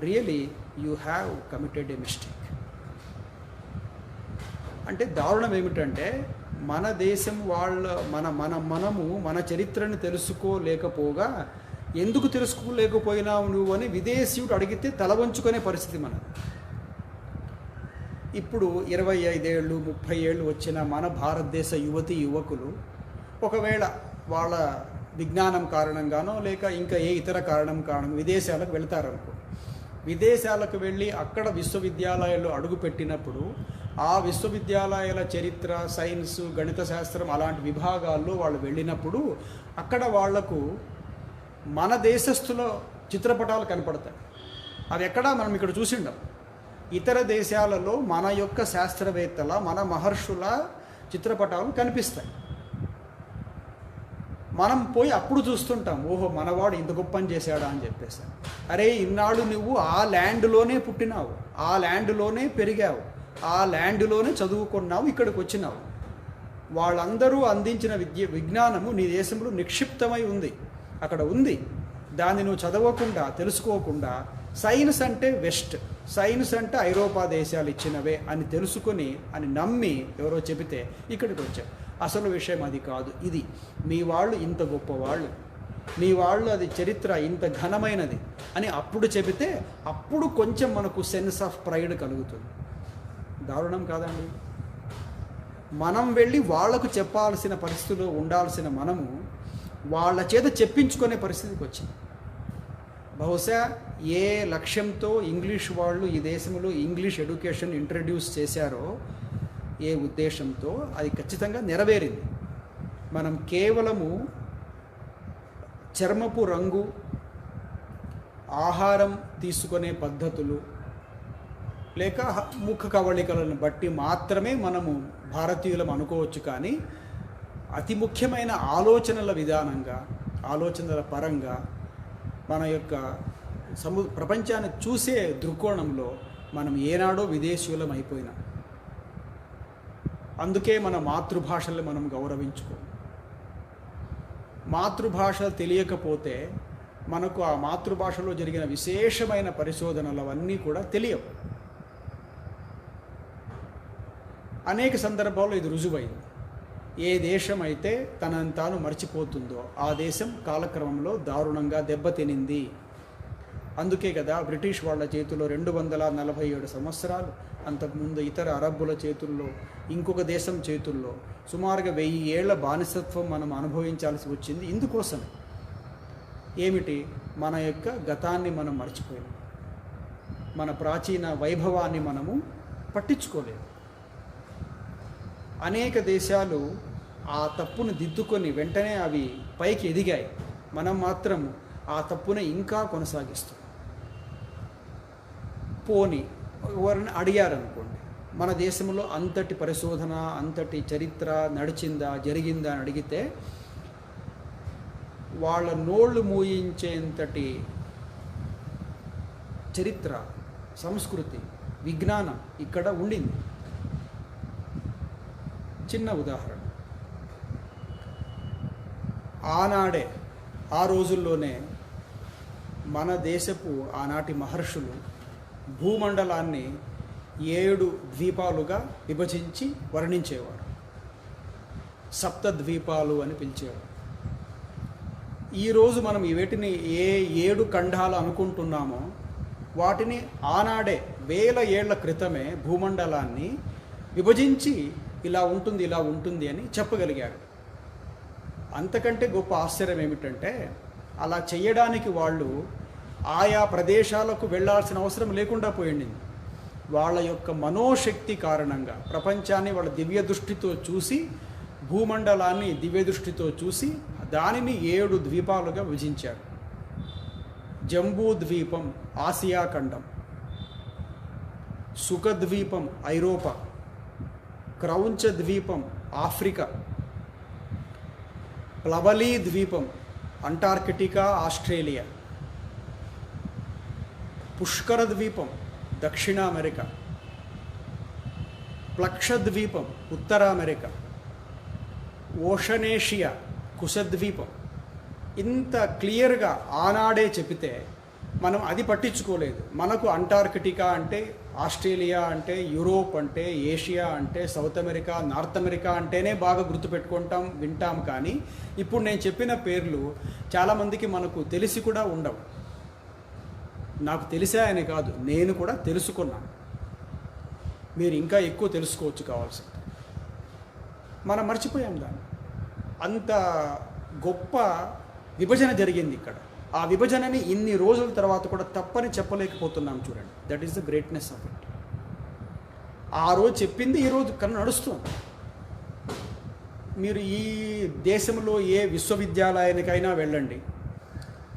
Really you have committed A mistake. అంటే దారుణం ఏమిటంటే మన దేశం మనము మన చరిత్రను తెలుసుకోలేకపోగా, ఎందుకు తెలుసుకోలేకపోయినావు నువ్వు అని విదేశీయుడు అడిగితే తల వంచుకునే పరిస్థితి మనది. ఇప్పుడు 25 ఏళ్ళు 30 ఏళ్ళు వచ్చిన మన భారతదేశ యువకులు ఒకవేళ వాళ్ళ విజ్ఞానం కారణంగానో లేక ఇంకా ఏ ఇతర కారణం విదేశాలకు వెళ్తారనుకో. విదేశాలకు వెళ్ళి అక్కడ విశ్వవిద్యాలయాల్లో అడుగుపెట్టినప్పుడు ఆ విశ్వవిద్యాలయాల చరిత్ర, సైన్స్, గణిత శాస్త్రం అలాంటి విభాగాల్లో వాళ్ళు వెళ్ళినప్పుడు అక్కడ వాళ్లకు మన దేశస్థుల చిత్రపటాలు కనపడతాయి. అవి ఎక్కడా మనం ఇక్కడ చూసిండం. ఇతర దేశాలలో మన యొక్క శాస్త్రవేత్తల, మన మహర్షుల చిత్రపటాలు కనిపిస్తాయి. మనం పోయి అప్పుడు చూస్తుంటాం, ఓహో మనవాడు ఇంత గొప్ప పని చేశాడా అని చెప్పేసి. అరే ఇన్నాళ్ళు నువ్వు ఆ ల్యాండ్లోనే పుట్టినావు, ఆ ల్యాండ్లోనే పెరిగావు, ఆ ల్యాండ్లోనే చదువుకున్నావు, ఇక్కడికి వచ్చినావు. వాళ్ళందరూ అందించిన విజ్ఞానము నీ దేశంలో నిక్షిప్తమై ఉంది, అక్కడ ఉంది. దాన్ని నువ్వు చదవకుండా, తెలుసుకోకుండా సైన్స్ అంటే వెస్ట్, సైన్స్ అంటే ఐరోపా దేశాలు ఇచ్చినవే అని తెలుసుకొని అని నమ్మి ఎవరో చెబితే ఇక్కడికి వచ్చావు. అసలు విషయం అది కాదు. ఇది మీ వాళ్ళు ఇంత గొప్పవాళ్ళు, మీ వాళ్ళు అది చరిత్ర ఇంత ఘనమైనది అని అప్పుడు చెబితే అప్పుడు కొంచెం మనకు సెన్స్ ఆఫ్ ప్రైడ్ కలుగుతుంది. దారుణం కాదండి? మనం వెళ్ళి వాళ్లకు చెప్పాల్సిన పరిస్థితిలో ఉండాల్సిన మనము వాళ్ళ చేత చెప్పించుకునే పరిస్థితికి వచ్చింది. బహుశా ఏ లక్ష్యంతో ఇంగ్లీష్ వాళ్ళు ఈ దేశంలో ఇంగ్లీష్ ఎడ్యుకేషన్ ఇంట్రడ్యూస్ చేశారో, ఏ ఉద్దేశంతో, అది ఖచ్చితంగా నెరవేరింది. మనం కేవలము చర్మపు రంగు, ఆహారం తీసుకునే పద్ధతులు లేక ముఖ కవళికలను బట్టి మాత్రమే మనము భారతీయులం అనుకోవచ్చు. కానీ అతి ముఖ్యమైన ఆలోచనల విధానంగా, ఆలోచనల పరంగా, మన యొక్క ప్రపంచాన్ని చూసే దృక్కోణంలో మనం ఏనాడో విదేశీయులం అయిపోయినాం. అందుకే మన మాతృభాషల్ని మనం గౌరవించుకో. మాతృభాష తెలియకపోతే మనకు ఆ మాతృభాషలో జరిగిన విశేషమైన పరిశోధనలు అవన్నీ కూడా తెలియవు. అనేక సందర్భాల్లో ఇది రుజువైంది. ఏ దేశం అయితే తనను తాను మర్చిపోతుందో ఆ దేశం కాలక్రమంలో దారుణంగా దెబ్బతినింది. అందుకే కదా బ్రిటిష్ వాళ్ళ చేతుల్లో 247 సంవత్సరాలు, అంతకుముందు ఇతర అరబ్బుల చేతుల్లో, ఇంకొక దేశం చేతుల్లో సుమారుగా 1000 ఏళ్ల బానిసత్వం మనం అనుభవించాల్సి వచ్చింది. ఇందుకోసమే ఏమిటి? మన యొక్క గతాన్ని మనం మర్చిపోయాం, మన ప్రాచీన వైభవాన్ని మనము పట్టించుకోలేదు. అనేక దేశాలు ఆ తప్పును దిద్దుకొని వెంటనే అవి పైకి ఎదిగాయి. మనం మాత్రం ఆ తప్పుని ఇంకా కొనసాగిస్తాం. పోని ఎవరిని అడిగారనుకోండి, మన దేశంలో అంతటి పరిశోధన, అంతటి చరిత్ర నడిచిందా, జరిగిందా అని అడిగితే వాళ్ళ నోళ్ళు మూయించేంతటి చరిత్ర, సంస్కృతి, విజ్ఞానం ఇక్కడ ఉండింది. చిన్న ఉదాహరణ, ఆనాడే ఆ రోజుల్లోనే మన దేశపు ఆనాటి మహర్షులు భూమండలాన్ని 7 ద్వీపాలుగా విభజించి వర్ణించేవారు. సప్తద్వీపాలు అని పిలిచేవారు. ఈరోజు మనం వీటిని ఏ 7 ఖండాలు అనుకుంటున్నామో వాటిని ఆనాడే 1000 ఏళ్ల క్రితమే భూమండలాన్ని విభజించి ఇలా ఉంటుంది అని చెప్పగలిగారు. అంతకంటే గొప్ప ఆశ్చర్యం ఏమిటంటే అలా చేయడానికి వాళ్ళు ఆయా ప్రదేశాలకు వెళ్ళాల్సిన అవసరం లేకుండా పోయింది. వాళ్ళ యొక్క మనోశక్తి కారణంగా ప్రపంచాన్ని వాళ్ళ దివ్య దృష్టితో చూసి, భూమండలాన్ని దివ్య దృష్టితో చూసి దానిని 7 ద్వీపాలుగా విభజించారు. జంబూద్వీపం ఆసియా ఖండం, సుఖద్వీపం ఐరోపా, క్రౌంచ ద్వీపం ఆఫ్రికా, ప్లవలీ ద్వీపం అంటార్కిటికా ఆస్ట్రేలియా, పుష్కర ద్వీపం దక్షిణ అమెరికా, ప్లక్షద్వీపం ఉత్తర అమెరికా, ఓషనేషియా కుశద్వీపం. ఇంత క్లియర్గా ఆనాడే చెబితే మనం అది పట్టించుకోలేదు. మనకు అంటార్కిటికా అంటే, ఆస్ట్రేలియా అంటే, యూరోప్ అంటే, ఏషియా అంటే, సౌత్ అమెరికా, నార్త్ అమెరికా అంటేనే బాగా గుర్తుపెట్టుకుంటాం, వింటాం. కానీ ఇప్పుడు నేను చెప్పిన పేర్లు చాలామందికి మనకు తెలిసి కూడా ఉండవు. నాకు తెలిసాయని కాదు, నేను కూడా తెలుసుకున్నాను. మీరు ఇంకా ఎక్కువ తెలుసుకోవచ్చు కావాల్సింది. మనం మర్చిపోయాం దాన్ని. అంత గొప్ప విభజన జరిగింది ఇక్కడ. ఆ విభజనని ఇన్ని రోజుల తర్వాత కూడా తప్పని చెప్పలేకపోతున్నాం. చూడండి, that is the greatness of it. ఆ రోజు చెప్పింది ఈరోజు కన్నా నడుస్తుంది. మీరు ఈ దేశంలో ఏ విశ్వవిద్యాలయానికైనా వెళ్ళండి,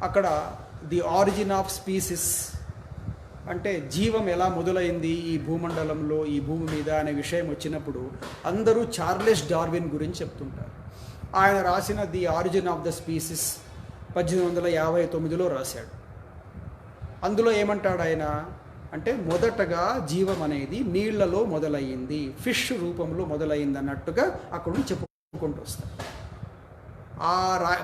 అక్కడ ది ఆరిజిన్ ఆఫ్ స్పీసిస్ అంటే జీవం ఎలా మొదలైంది ఈ భూమండలంలో, ఈ భూమి మీద అనే విషయం వచ్చినప్పుడు అందరూ చార్లెస్ డార్విన్ గురించి చెప్తుంటారు. ఆయన రాసిన the origin of the species 1859లో రాశాడు. అందులో ఏమంటాడు ఆయన అంటే, మొదటగా జీవం అనేది నీళ్లలో మొదలయ్యింది, ఫిష్ రూపంలో మొదలైంది అన్నట్టుగా అక్కడ చెప్పుకుంటూ వస్తాడు. ఆ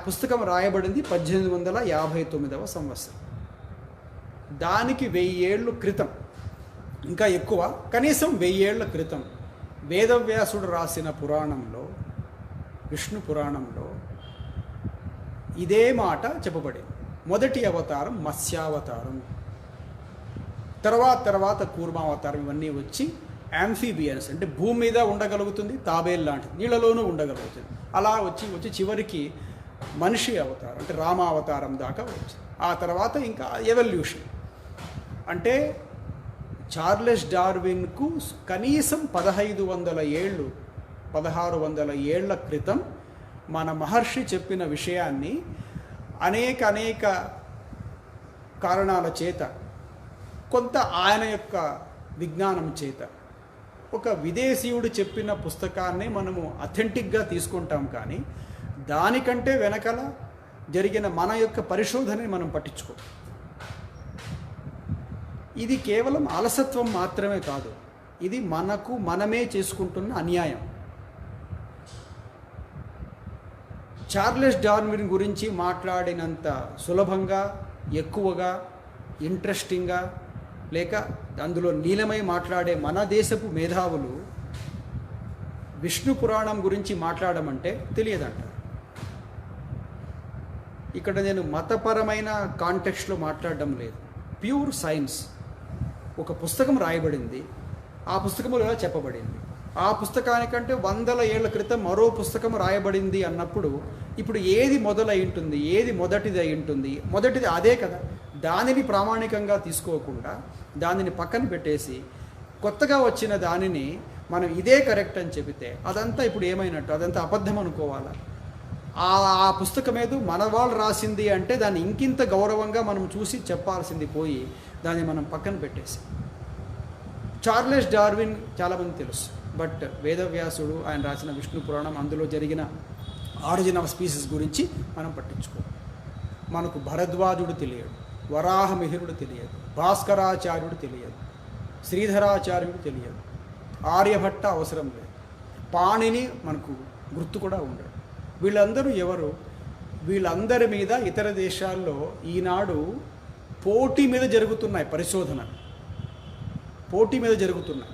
పుస్తకం రాయబడింది 1859వ సంవత్సరం. దానికి 1000 ఏళ్ళు క్రితం, ఇంకా ఎక్కువ, కనీసం 1000 ఏళ్ల క్రితం వేదవ్యాసుడు రాసిన పురాణంలో, విష్ణు పురాణంలో ఇదే మాట చెప్పబడింది. మొదటి అవతారం మత్స్యావతారం, తర్వాత కూర్మావతారం, ఇవన్నీ వచ్చి యాంఫీబియన్స్ అంటే భూమి మీద ఉండగలుగుతుంది, తాబేల్ లాంటిది, నీళ్ళలోనూ ఉండగలుగుతుంది. అలా వచ్చి చివరికి మనిషి అవతారం అంటే రామావతారం దాకా వచ్చింది. ఆ తర్వాత ఇంకా ఎవల్యూషన్ అంటే చార్లెస్ డార్విన్కు కనీసం 1500 ఏళ్ళు, 1600 ఏళ్ల క్రితం మన మహర్షి చెప్పిన విషయాన్ని అనేక కారణాల చేత, కొంత ఆయన యొక్క విజ్ఞానం చేత, ఒక విదేశీయుడు చెప్పిన పుస్తకాన్ని మనము అథెంటిక్గా తీసుకుంటాం. కానీ దానికంటే వెనకాల జరిగిన మన యొక్క పరిశోధనని మనం పట్టించుకో. ఇది కేవలం అలసత్వం మాత్రమే కాదు, ఇది మనమే చేసుకుంటున్న అన్యాయం. చార్లెస్ డార్విన్ గురించి మాట్లాడినంత సులభంగా, ఎక్కువగా, ఇంట్రెస్టింగ్గా, లేక అందులో నీలమై మాట్లాడే మన దేశపు మేధావులు విష్ణు పురాణం గురించి మాట్లాడమంటే తెలియదంట. ఇక్కడ నేను మతపరమైన కాంటెక్స్ట్లో మాట్లాడడం లేదు, ప్యూర్ సైన్స్. ఒక పుస్తకం రాయబడింది, ఆ పుస్తకంలో ఇలా చెప్పబడింది. ఆ పుస్తకానికంటే 100 ఏళ్ల క్రితం మరో పుస్తకం రాయబడింది అన్నప్పుడు ఇప్పుడు ఏది మొదలై ఉంటుంది, ఏది మొదటిది అయి ఉంటుంది? మొదటిది అదే కదా. దానిని ప్రామాణికంగా తీసుకోకుండా దానిని పక్కన పెట్టేసి కొత్తగా వచ్చిన దానిని మనం ఇదే కరెక్ట్ అని చెబితే అదంతా ఇప్పుడు ఏమైనట్టు? అదంతా అబద్ధం అనుకోవాలా? ఆ పుస్తకం ఏదో మన వాళ్ళు రాసింది అంటే దాన్ని ఇంకింత గౌరవంగా మనం చూసి చెప్పాల్సింది పోయి దాన్ని మనం పక్కన పెట్టేసి. చార్లెస్ డార్విన్ చాలామంది తెలుసు, బట్ వేదవ్యాసుడు ఆయన రాసిన విష్ణు పురాణం, అందులో జరిగిన ఆరిజిన్ ఆఫ్ స్పీసీస్ గురించి మనం పట్టించుకోవాలి. మనకు భరద్వాజుడు తెలియడు, వరాహమిహిరుడు తెలియదు, భాస్కరాచార్యుడు తెలియదు, శ్రీధరాచార్యుడు తెలియదు, ఆర్యభట్ట అవసరం లేదు, పాణిని మనకు గుర్తు కూడా ఉండడు. వీళ్ళందరూ ఎవరు? వీళ్ళందరి మీద ఇతర దేశాల్లో ఈనాడు పోటీ మీద జరుగుతున్నాయి, పరిశోధన పోటీ మీద జరుగుతున్నాయి.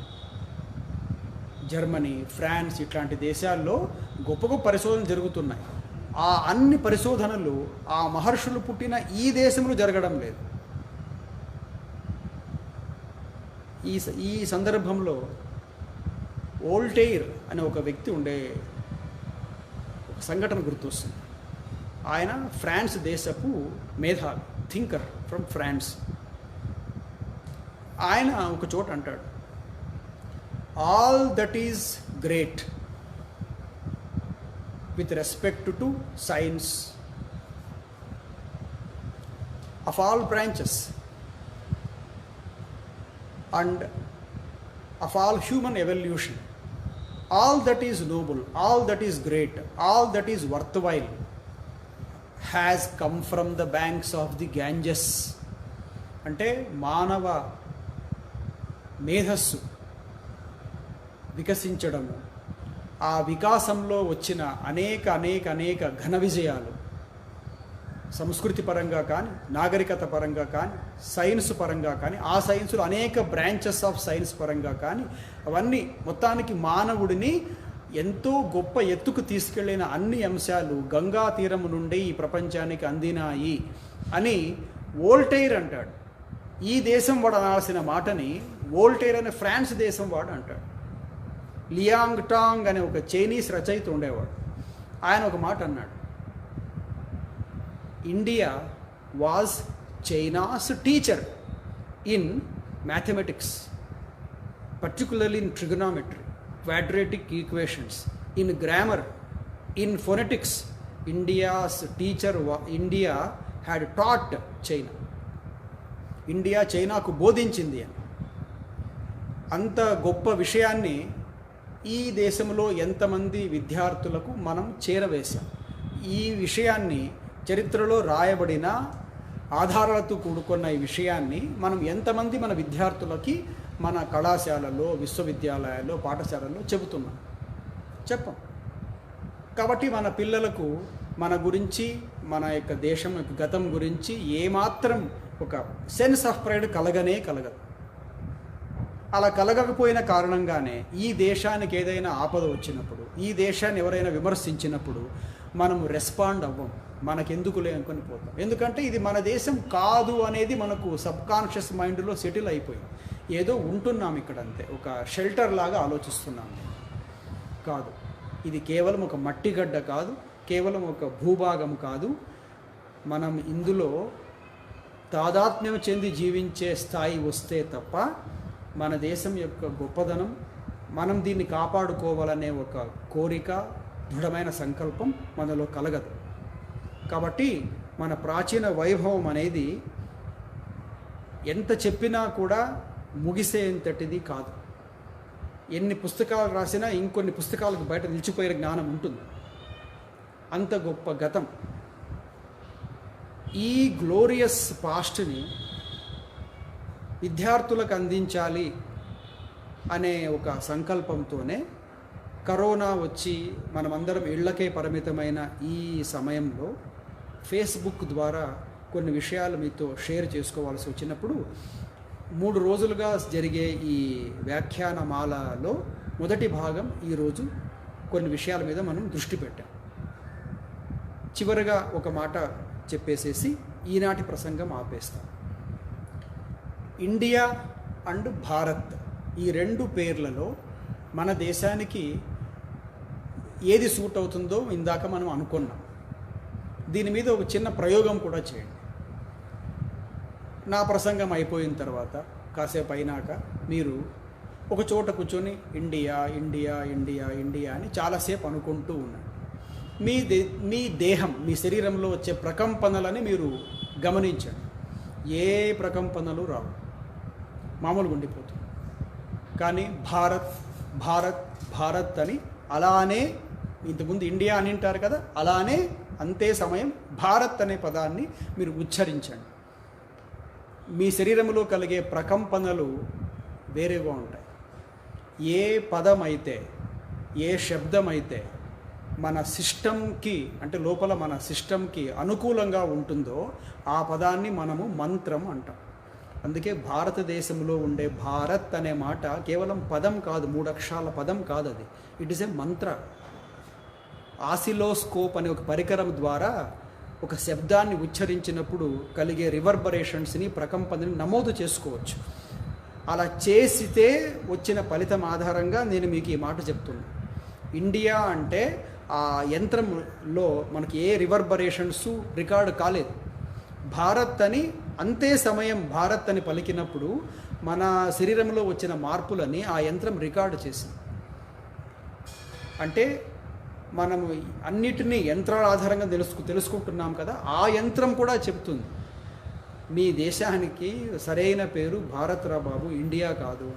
జర్మనీ, ఫ్రాన్స్ ఇట్లాంటి దేశాల్లో గొప్ప గొప్ప పరిశోధనలు జరుగుతున్నాయి. ఆ అన్ని పరిశోధనలు ఆ మహర్షులు పుట్టిన ఈ దేశంలో జరగడం లేదు. ఈ సందర్భంలో వోల్టైర్ అనే ఒక వ్యక్తి ఉండే ఒక సంఘటన గుర్తొస్తుంది. ఆయన ఫ్రాన్స్ దేశపు మేధావి, థింకర్ ఫ్రమ్ ఫ్రాన్స్. ఆయన ఒక చోట అంటాడు, all that is great with respect to science of all branches and of all human evolution, all that is noble, all that is great, all that is worthwhile has come from the banks of the Ganges. అంటే మానవ మేధస్సు వికసించడము, ఆ వికాసంలో వచ్చిన అనేక అనేక అనేక ఘన విజయాలు, సంస్కృతి పరంగా కానీ, నాగరికత పరంగా కానీ, సైన్స్ పరంగా కానీ, ఆ సైన్స్లో అనేక బ్రాంచెస్ ఆఫ్ సైన్స్ పరంగా కానీ, అవన్నీ మొత్తానికి మానవుడిని ఎంతో గొప్ప ఎత్తుకు తీసుకెళ్ళిన అన్ని అంశాలు గంగా తీరం నుండి ఈ ప్రపంచానికి అందినాయి అని వోల్టైర్ అంటాడు. ఈ దేశం వాడు అనాల్సిన మాటని వోల్టైర్ అనే ఫ్రాన్స్ దేశం వాడు అంటాడు. లియాంగ్ టాంగ్ అనే ఒక చైనీస్ రచయిత ఉండేవాడు. ఆయన ఒక మాట అన్నాడు, India was China's teacher in mathematics, particularly in trigonometry, quadratic equations, in grammar, in phonetics. India had taught China. India చైనాకు బోధించింది అని. అంత గొప్ప విషయాన్ని ఈ దేశంలో ఎంతమంది విద్యార్థులకు మనం చేరవేశాం. ఈ విషయాన్ని చరిత్రలో రాయబడిన ఆధారాలతో కూడుకున్న ఈ విషయాన్ని మనం ఎంతమంది మన విద్యార్థులకి మన కళాశాలలో, విశ్వవిద్యాలయాల్లో, పాఠశాలల్లో చెప్పం. కాబట్టి మన పిల్లలకు మన గురించి, మన యొక్క దేశం యొక్క గతం గురించి ఏమాత్రం ఒక సెన్స్ ఆఫ్ ప్రైడ్ కలగదు. అలా కలగకపోయిన కారణంగానే ఈ దేశానికి ఏదైనా ఆపద వచ్చినప్పుడు, ఈ దేశాన్ని ఎవరైనా విమర్శించినప్పుడు మనము రెస్పాండ్ అవ్వం. మనకెందుకులే అనుకొని పోతాం. ఎందుకంటే ఇది మన దేశం కాదు అనేది మనకు సబ్కాన్షియస్ మైండ్లో సెటిల్ అయిపోయింది. ఏదో ఉంటున్నాం ఇక్కడ అంతే, ఒక షెల్టర్ లాగా ఆలోచిస్తున్నాం. కాదు, ఇది కేవలం ఒక మట్టిగడ్డ కాదు, కేవలం ఒక భూభాగం కాదు. మనం ఇందులో తాదాత్మ్యం చెంది జీవించే స్థాయి వస్తే తప్ప మన దేశం యొక్క గొప్పదనం, మనం దీన్ని కాపాడుకోవాలనే ఒక కోరిక, దృఢమైన సంకల్పం మనలో కలగదు. కాబట్టి మన ప్రాచీన వైభవం అనేది ఎంత చెప్పినా కూడా ముగిసేంతటిది కాదు. ఎన్ని పుస్తకాలు రాసినా ఇంకొన్ని పుస్తకాలకు బయట నిలిచిపోయిన జ్ఞానం ఉంటుంది. అంత గొప్ప గతం. ఈ గ్లోరియస్ పాస్ట్ని విద్యార్థులకు అందించాలి అనే ఒక సంకల్పంతోనే కరోనా వచ్చి మనమందరం ఇళ్లకే పరిమితమైన ఈ సమయంలో ఫేస్బుక్ ద్వారా కొన్ని విషయాలు మీతో షేర్ చేసుకోవాల్సి వచ్చినప్పుడు 3 రోజులుగా జరిగే ఈ వ్యాఖ్యానమాలలో మొదటి భాగం ఈరోజు కొన్ని విషయాల మీద మనం దృష్టి పెట్టాం. చివరిగా ఒక మాట చెప్పేసేసి ఈనాటి ప్రసంగం ఆపేస్తాం. ఇండియా అండ్ భారత్, ఈ 2 పేర్లలో మన దేశానికి ఏది సూట్ అవుతుందో ఇందాక మనం అనుకున్నాం. దీని మీద ఒక చిన్న ప్రయోగం కూడా చేయండి. నా ప్రసంగం అయిపోయిన తర్వాత కాసేపు అయినాక మీరు ఒక చోట కూర్చొని ఇండియా ఇండియా ఇండియా ఇండియా అని చాలాసేపు అనుకుంటూ ఉన్నాడు. మీ దేహం, మీ శరీరంలో వచ్చే ప్రకంపనలని మీరు గమనించండి. ఏ ప్రకంపనలు రావు, మామూలుగా ఉండిపోతుంది. కానీ భారత్ భారత్ భారత్ అని అలానే, ఇంతకుముందు ఇండియా అని అంటారు కదా, అలానే అంతే సమయం భారత్ అనే పదాన్ని మీరు ఉచ్చరించండి. మీ శరీరంలో కలిగే ప్రకంపనలు వేరేగా ఉంటాయి. ఏ పదం అయితే, ఏ శబ్దం అయితే మన సిస్టమ్కి, అంటే లోపల మన సిస్టమ్కి అనుకూలంగా ఉంటుందో ఆ పదాన్ని మనము మంత్రం అంటాం. అందుకే భారతదేశంలో ఉండే భారత్ అనే మాట కేవలం పదం కాదు, 3 అక్షరాల పదం కాదు, అది it is a Mantra. Oscilloscope అనే ఒక పరికరం ద్వారా ఒక శబ్దాన్ని ఉచ్చరించినప్పుడు కలిగే రివర్బరేషన్స్ని, ప్రకంపనని నమోదు చేసుకోవచ్చు. అలా చేసితే వచ్చిన ఫలితం ఆధారంగా నేను మీకు ఈ మాట చెప్తున్నాను. ఇండియా అంటే ఆ యంత్రంలో మనకి ఏ రివర్బరేషన్స్ రికార్డు కాలేదు. భారత్ అని అంతే సమయం భారత్ అని పలికినప్పుడు మన శరీరంలో వచ్చిన మార్పులని ఆ యంత్రం రికార్డు చేసింది. అంటే మనము అన్నిటినీ యంత్రాల ఆధారంగా తెలుసుకుంటున్నాం కదా, ఆ యంత్రం కూడా చెప్తుంది మీ దేశానికి సరైన పేరు భారత్ రా బాబు, ఇండియా కాదు.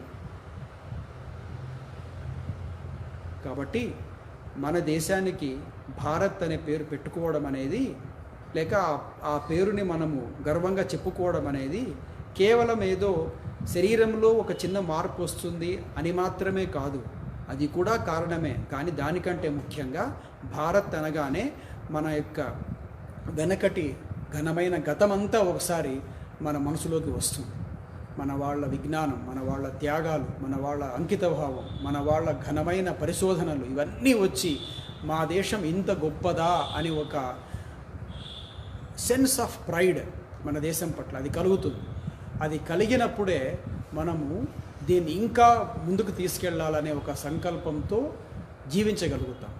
కాబట్టి మన దేశానికి భారత్ అనే పేరు పెట్టుకోవడం అనేది, లేక ఆ పేరుని మనము గర్వంగా చెప్పుకోవడం అనేది కేవలం ఏదో శరీరంలో ఒక చిన్న మార్పు వస్తుంది అని మాత్రమే కాదు. అది కూడా కారణమే, కానీ దానికంటే ముఖ్యంగా భారత్ అనగానే మన యొక్క వెనకటి ఘనమైన గతమంతా ఒకసారి మన మనసులోకి వస్తుంది. మన వాళ్ళ విజ్ఞానం, మన వాళ్ళ త్యాగాలు, మన వాళ్ళ అంకితభావం, మన వాళ్ళ ఘనమైన పరిశోధనలు ఇవన్నీ వచ్చి మా దేశం ఇంత గొప్పదా అని ఒక సెన్స్ ఆఫ్ ప్రైడ్ మన దేశం పట్ల అది కలుగుతుంది. అది కలిగినప్పుడే మనము దీన్ని ఇంకా ముందుకు తీసుకెళ్లాలనే ఒక సంకల్పంతో జీవించగలుగుతాం.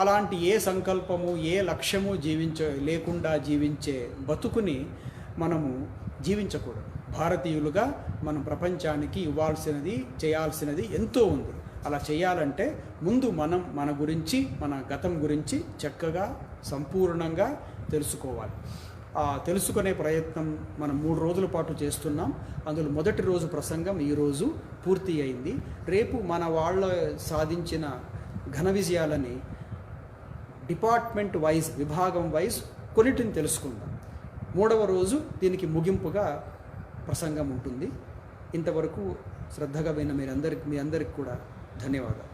అలాంటి ఏ సంకల్పము, ఏ లక్ష్యము లేకుండా జీవించే బతుకుని మనము జీవించకూడదు. భారతీయులుగా మనం ప్రపంచానికి ఇవ్వాల్సినది, చేయాల్సినది ఎంతో ఉంది. అలా చేయాలంటే ముందు మనం మన గురించి, మన గతం గురించి చక్కగా సంపూర్ణంగా తెలుసుకోవాలి. తెలుసుకునే ప్రయత్నం మనం 3 రోజుల పాటు చేస్తున్నాం. అందులో మొదటి రోజు ప్రసంగం ఈరోజు పూర్తి అయింది. రేపు మన వాళ్ళ సాధించిన ఘన విజయాలని డిపార్ట్మెంట్ వైజ్, విభాగం వైజ్ కొన్నిటిని తెలుసుకుందాం. 3వ రోజు దీనికి ముగింపుగా ప్రసంగం ఉంటుంది. ఇంతవరకు శ్రద్ధగా విన్న మీ అందరికి కూడా ధన్యవాదాలు.